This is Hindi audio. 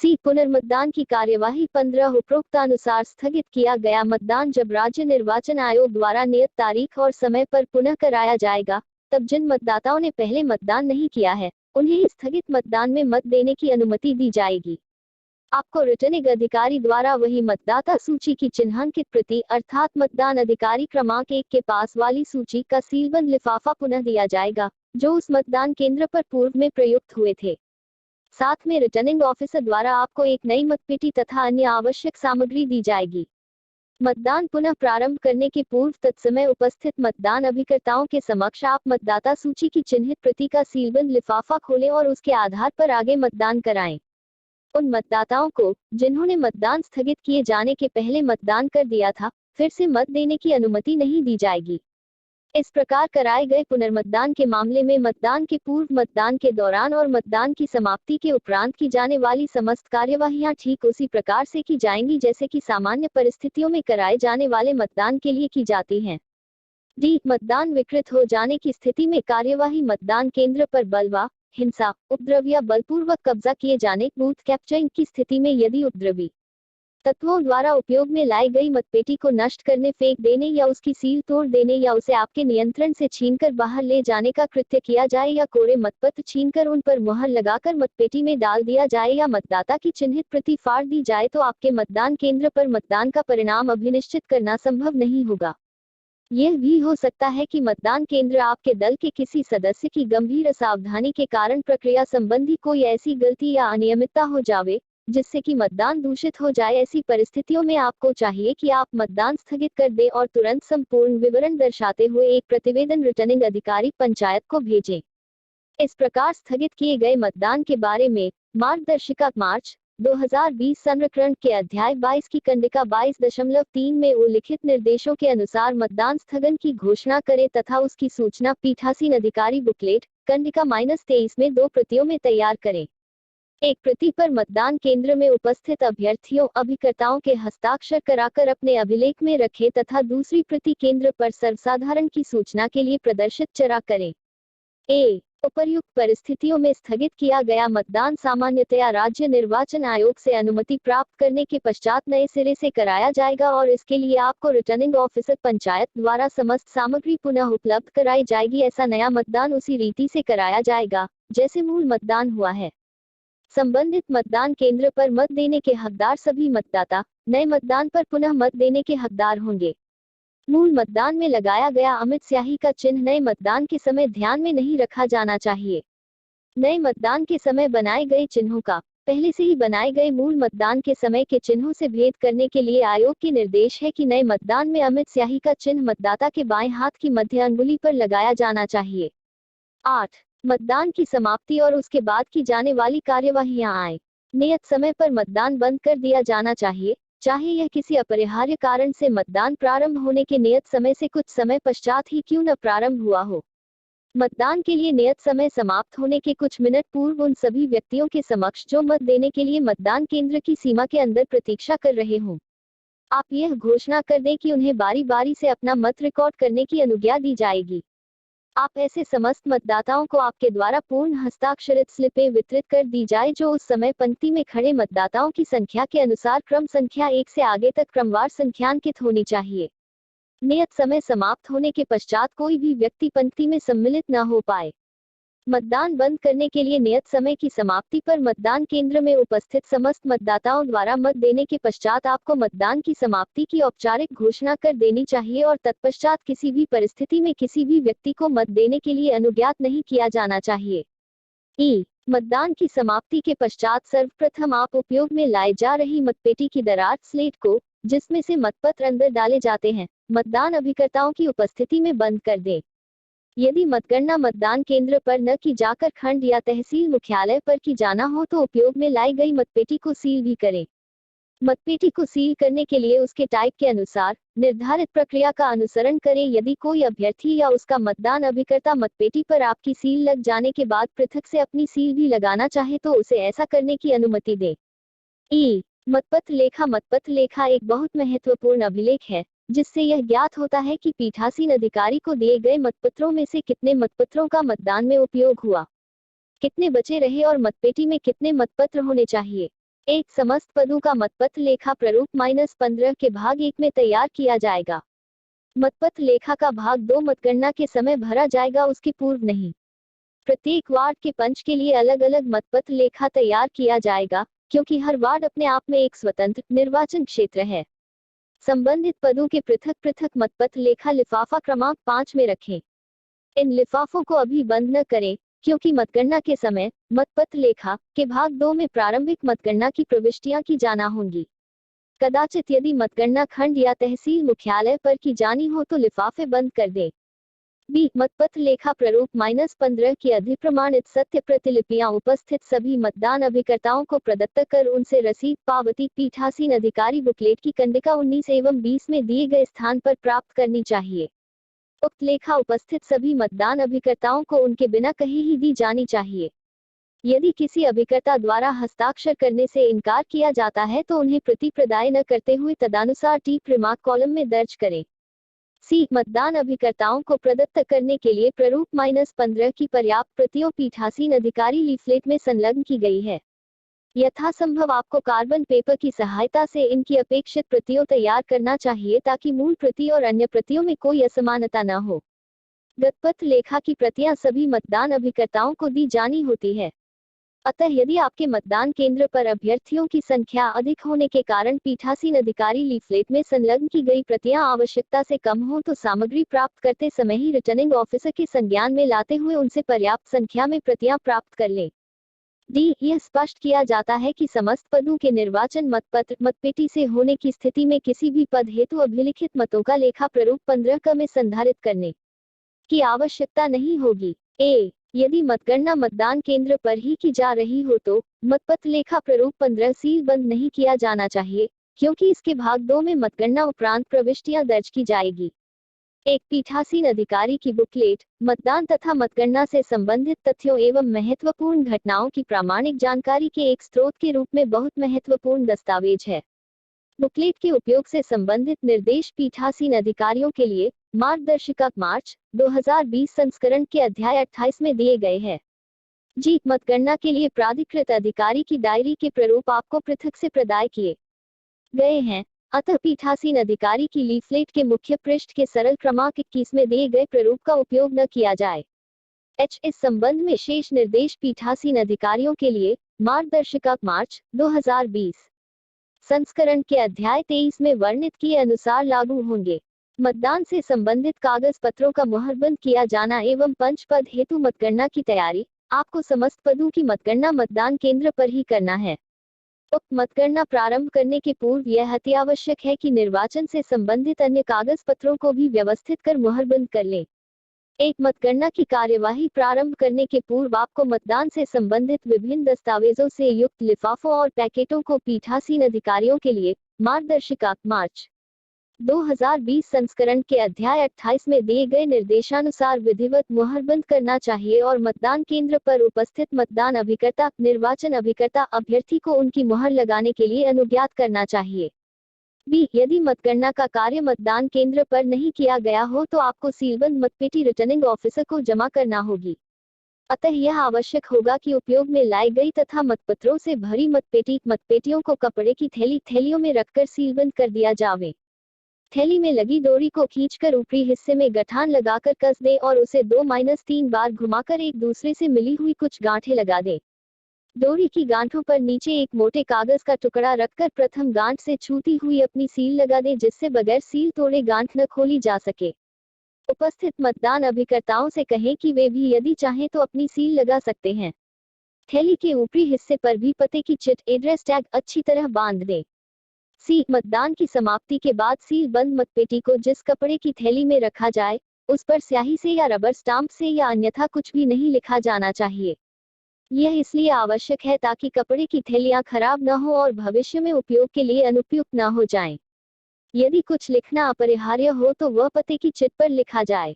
सी पुनर्मतदान की कार्यवाही 15 उपरोक्तानुसार स्थगित किया गया मतदान जब राज्य निर्वाचन आयोग द्वारा नियत तारीख और समय पर पुनः कराया जाएगा, तब जिन मतदाताओं ने पहले मतदान नहीं किया है, उन्हें स्थगित मतदान में मत देने की अनुमति दी जाएगी। आपको रिटर्निंग अधिकारी द्वारा वही मतदाता सूची की चिन्हांकित प्रति अर्थात मतदान अधिकारी क्रमांक 1 के पास वाली सूची का सीलबंद लिफाफा पुनः दिया जाएगा, जो उस मतदान केंद्र पर पूर्व में प्रयुक्त हुए थे। साथ में रिटर्निंग ऑफिसर द्वारा आपको एक नई मतपेटी तथा अन्य आवश्यक सामग्री दी जाएगी। मतदान पुनः प्रारंभ करने के पूर्व तत्समय उपस्थित मतदान अभिकर्ताओं के समक्ष आप मतदाता सूची की चिन्हित प्रति का सीलबंद लिफाफा खोलें और उसके आधार पर आगे मतदान कराएं। उन मतदाताओं को जिन्होंने मतदान स्थगित किए जाने के पहले मतदान कर दिया था, फिर से मत देने की अनुमति नहीं दी जाएगी। इस प्रकार कराए गए पुनर्मतदान के मामले में मतदान के पूर्व, मतदान के दौरान और मतदान की समाप्ति के उपरांत की जाने वाली समस्त कार्यवाहियां ठीक उसी प्रकार से की जाएंगी जैसे कि सामान्य परिस्थितियों में कराए जाने वाले मतदान के लिए की जाती हैं। डी. मतदान विकृत हो जाने की स्थिति में कार्यवाही मतदान केंद्र पर बल, हिंसा, उपद्रव या बलपूर्वक कब्जा किए जाने, बूथ कैप्चरिंग की स्थिति में यदि उपद्रवी तत्वों द्वारा उपयोग में लाई गई मतपेटी को नष्ट करने, फेंक देने या उसकी सील तोड़ देने या उसे आपके नियंत्रण से छीनकर बाहर ले जाने का कृत्य किया जाए या कोरे मतपत्र छीनकर उन पर मुहर लगाकर मतपेटी में डाल दिया जाए या मतदाता की चिन्हित प्रति फाड़ दी जाए तो आपके मतदान केंद्र पर मतदान का परिणाम अभिनिश्चित करना संभव नहीं होगा। यह भी हो सकता है कि मतदान केंद्र आपके दल के किसी सदस्य की गंभीर असावधानी के कारण प्रक्रिया संबंधी कोई ऐसी गलती या अनियमितता हो जावे जिससे कि मतदान दूषित हो जाए। ऐसी परिस्थितियों में आपको चाहिए कि आप मतदान स्थगित कर दें और तुरंत संपूर्ण विवरण दर्शाते हुए एक प्रतिवेदन रिटर्निंग अधिकारी पंचायत को भेजें। इस प्रकार स्थगित किए गए मतदान के बारे में मार्गदर्शिका मार्च 2020 संरक्षण के अध्याय 22 की कंडिका 22.3 में उल्लिखित निर्देशों के अनुसार मतदान स्थगन की घोषणा करें तथा उसकी सूचना पीठासीन अधिकारी बुकलेट कंडिका -23 में 2 प्रतियों में तैयार करें। एक प्रति पर मतदान केंद्र में उपस्थित अभ्यर्थियों अभिकर्ताओं के हस्ताक्षर कराकर अपने अभिलेख में रखें तथा दूसरी प्रति केंद्र पर सर्वसाधारण की सूचना के लिए प्रदर्शित चरा करें। ए. उपर्युक्त परिस्थितियों में स्थगित किया गया मतदान सामान्यतया राज्य निर्वाचन आयोग से अनुमति प्राप्त करने के पश्चात नए सिरे से कराया जाएगा और इसके लिए आपको रिटर्निंग ऑफिसर पंचायत द्वारा समस्त सामग्री पुनः उपलब्ध कराई जाएगी। ऐसा नया मतदान उसी रीति से कराया जाएगा जैसे मूल मतदान हुआ है। संबंधित मतदान केंद्र पर मत देने के हकदार सभी मतदाता नए मतदान पर पुनः मत देने के हकदार होंगे। मूल मतदान में लगाया गया अमिट स्याही का चिन्ह नए मतदान के समय ध्यान में नहीं रखा जाना चाहिए। नए मतदान के समय बनाए गए चिन्हों का पहले से ही बनाए गए मूल मतदान के समय के चिन्हों से भेद करने के लिए आयोग के निर्देश है कि नए मतदान में अमिट स्याही का चिन्ह मतदाता के बाएं हाथ की मध्य अंगुली पर लगाया जाना चाहिए। 8. मतदान की समाप्ति और उसके बाद की जाने वाली कार्यवाहियां आए नियत समय पर मतदान बंद कर दिया जाना चाहिए, चाहे यह किसी अपरिहार्य कारण से मतदान प्रारंभ होने के नियत समय से कुछ समय पश्चात ही क्यों न प्रारंभ हुआ हो। मतदान के लिए नियत समय समाप्त होने के कुछ मिनट पूर्व उन सभी व्यक्तियों के समक्ष जो मत देने के लिए मतदान केंद्र की सीमा के अंदर प्रतीक्षा कर रहे हों, आप यह घोषणा कर दें कि उन्हें बारी बारी से अपना मत रिकॉर्ड करने की अनुज्ञा दी जाएगी। आप ऐसे समस्त मतदाताओं को आपके द्वारा पूर्ण हस्ताक्षरित स्लिपें वितरित कर दी जाए जो उस समय पंक्ति में खड़े मतदाताओं की संख्या के अनुसार क्रम संख्या 1 से आगे तक क्रमवार संख्यांकित होनी चाहिए। नियत समय समाप्त होने के पश्चात कोई भी व्यक्ति पंक्ति में सम्मिलित न हो पाए। मतदान बंद करने के लिए नियत समय की समाप्ति पर मतदान केंद्र में उपस्थित समस्त मतदाताओं द्वारा मत देने के पश्चात आपको मतदान की समाप्ति की औपचारिक घोषणा कर देनी चाहिए और तत्पश्चात किसी भी परिस्थिति में किसी भी व्यक्ति को मत देने के लिए अनुज्ञात नहीं किया जाना चाहिए। ई. मतदान की समाप्ति के पश्चात सर्वप्रथम आप उपयोग में लाई जा रही मतपेटी की दरार स्लेट को, जिसमें से मतपत्र अंदर डाले जाते हैं, मतदान अभिकर्ताओं की उपस्थिति में बंद कर दें। यदि मतगणना मतदान केंद्र पर न की जाकर खंड या तहसील मुख्यालय पर की जाना हो तो उपयोग में लाई गई मतपेटी को सील भी करें। मतपेटी को सील करने के लिए उसके टाइप के अनुसार निर्धारित प्रक्रिया का अनुसरण करें। यदि कोई अभ्यर्थी या उसका मतदान अभिकर्ता मतपेटी पर आपकी सील लग जाने के बाद पृथक से अपनी सील भी लगाना चाहे तो उसे ऐसा करने की अनुमति दें। ई. मतपत्र लेखा एक बहुत महत्वपूर्ण अभिलेख है जिससे यह ज्ञात होता है कि पीठासीन अधिकारी को दिए गए मतपत्रों में से कितने मतपत्रों का मतदान में उपयोग हुआ, कितने बचे रहे और मतपेटी में कितने मतपत्र होने चाहिए। एक समस्त पदों का मतपत्र लेखा प्रारूप -15 के भाग 1 में तैयार किया जाएगा। मतपत्र लेखा का भाग 2 मतगणना के समय भरा जाएगा, उसके पूर्व नहीं। प्रत्येक वार्ड के पंच के लिए अलग अलग मतपत्र लेखा तैयार किया जाएगा, क्योंकि हर वार्ड अपने आप में एक स्वतंत्र निर्वाचन क्षेत्र है। संबंधित पदों के पृथक पृथक मतपत्र लेखा लिफाफा क्रमांक 5 में रखें। इन लिफाफों को अभी बंद न करें, क्योंकि मतगणना के समय मतपत्र लेखा के भाग 2 में प्रारंभिक मतगणना की प्रविष्टियां की जाना होंगी। कदाचित यदि मतगणना खंड या तहसील मुख्यालय पर की जानी हो तो लिफाफे बंद कर दें। बी मतपत्र लेखा प्रारूप -15 की अधिप्रमाणित सत्य प्रतिलिपियां उपस्थित सभी मतदान अभिकर्ताओं को प्रदत्त कर उनसे रसीद पावती पीठासीन अधिकारी बुकलेट की कंडिका 19 एवं 20 में दिए गए स्थान पर प्राप्त करनी चाहिए। उक्त लेखा उपस्थित सभी मतदान अभिकर्ताओं को उनके बिना कहे ही दी जानी चाहिए। यदि किसी अभिकर्ता द्वारा हस्ताक्षर करने से इनकार किया जाता है तो उन्हें प्रति प्रदाय न करते हुए तदनुसार टीप रिमार्क कॉलम में दर्ज करें। सी मतदान अभिकर्ताओं को प्रदत्त करने के लिए प्रारूप -15 की पर्याप्त प्रतियों पीठासीन अधिकारी लीफलेट में संलग्न की गई है। यथासंभव आपको कार्बन पेपर की सहायता से इनकी अपेक्षित प्रतियों तैयार करना चाहिए ताकि मूल प्रति और अन्य प्रतियों में कोई असमानता न हो। गतपत्र लेखा की प्रतियां सभी मतदान अभिकर्ताओं को दी जानी होती है। अतः यदि आपके मतदान केंद्र पर अभ्यर्थियों की संख्या अधिक होने के कारण पीठासीन अधिकारी लीफलेट में संलग्न की गई प्रतियां आवश्यकता से कम हो तो सामग्री प्राप्त करते समय ही रिटर्निंग ऑफिसर के संज्ञान में लाते हुए उनसे पर्याप्त संख्या में प्रतियां प्राप्त कर लें। डी यह स्पष्ट किया जाता है कि समस्त पदों के निर्वाचन मतपत्र मतपेटी से होने की स्थिति में किसी भी पद हेतु अभिलिखित मतों का लेखा प्रारूप 15 क में संधारित करने की आवश्यकता नहीं होगी। ए यदि मतगणना मतदान केंद्र पर ही की जा रही हो तो मतपत्र लेखा प्रारूप 15 सील बंद नहीं किया जाना चाहिए, क्योंकि इसके भाग 2 में मतगणना उपरांत प्रविष्टियां दर्ज की जाएगी। एक पीठासीन अधिकारी की बुकलेट मतदान तथा मतगणना से संबंधित तथ्यों एवं महत्वपूर्ण घटनाओं की प्रामाणिक जानकारी के एक स्रोत के रूप में बहुत महत्वपूर्ण दस्तावेज है। बुकलेट के उपयोग से संबंधित निर्देश पीठासीन अधिकारियों के लिए मार्गदर्शिका मार्च 2020 संस्करण के अध्याय 28 में दिए गए हैं। जी मतगणना के लिए प्राधिकृत अधिकारी की डायरी के प्रारूप आपको पृथक से प्रदाय किए गए हैं, अतः पीठासीन अधिकारी की लीफलेट के मुख्य पृष्ठ के सरल क्रमांक 21 में दिए गए प्रारूप का उपयोग न किया जाए। इस संबंध में शेष निर्देश पीठासीन अधिकारियों के लिए मार्गदर्शिका मार्च 2020 संस्करण के अध्याय 23 में वर्णित किए अनुसार लागू होंगे। मतदान से संबंधित कागज पत्रों का मुहरबंद किया जाना एवं पंच पद हेतु मतगणना की तैयारी आपको समस्त पदों की मतगणना मतदान केंद्र पर ही करना है। उक्त मतगणना प्रारंभ करने के पूर्व यह अति आवश्यक है कि निर्वाचन से संबंधित अन्य कागज पत्रों को भी व्यवस्थित कर मुहरबंद कर लें। एक मतगणना की कार्यवाही प्रारंभ करने के पूर्व आपको मतदान से संबंधित विभिन्न दस्तावेजों से युक्त लिफाफों और पैकेटों को पीठासीन अधिकारियों के लिए मार्गदर्शिका मार्च 2020 संस्करण के अध्याय 28 में दिए गए निर्देशानुसार विधिवत मुहरबंद करना चाहिए और मतदान केंद्र पर उपस्थित मतदान अभिकर्ता निर्वाचन अभिकर्ता अभ्यर्थी को उनकी मुहर लगाने के लिए अनुज्ञात करना चाहिए। बी यदि मतगणना का कार्य मतदान केंद्र पर नहीं किया गया हो तो आपको सीलबंद मतपेटी रिटर्निंग ऑफिसर को जमा करना होगी। अतः यह आवश्यक होगा कि उपयोग में लाई गई तथा मतपत्रों से भरी मतपेटियों को कपड़े की थैलियों में रखकर सीलबंद कर दिया जावे। थैली में लगी डोरी को खींचकर ऊपरी हिस्से में गठान लगाकर कस दें और उसे 2-3 बार घुमाकर एक दूसरे से मिली हुई कुछ गांठें लगा दें। डोरी की गांठों पर नीचे एक मोटे कागज का टुकड़ा रखकर प्रथम गांठ से छूती हुई अपनी सील लगा दें, जिससे बगैर सील तोड़े गांठ न खोली जा सके। उपस्थित मतदान अभिकर्ताओं से कहें कि वे भी यदि चाहें तो अपनी सील लगा सकते हैं। थैली के ऊपरी हिस्से पर भी पते की चिट एड्रेस टैग अच्छी तरह बांध दें। सी मतदान की समाप्ति के बाद सील बंद मतपेटी को जिस कपड़े की थैली में रखा जाए उस पर स्याही से या रबर स्टाम्प से या अन्यथा कुछ भी नहीं लिखा जाना चाहिए। यह इसलिए आवश्यक है ताकि कपड़े की थैलियां खराब न हो और भविष्य में उपयोग के लिए अनुपयुक्त न हो जाएं। यदि कुछ लिखना अपरिहार्य हो तो वह पते की चिट पर लिखा जाए।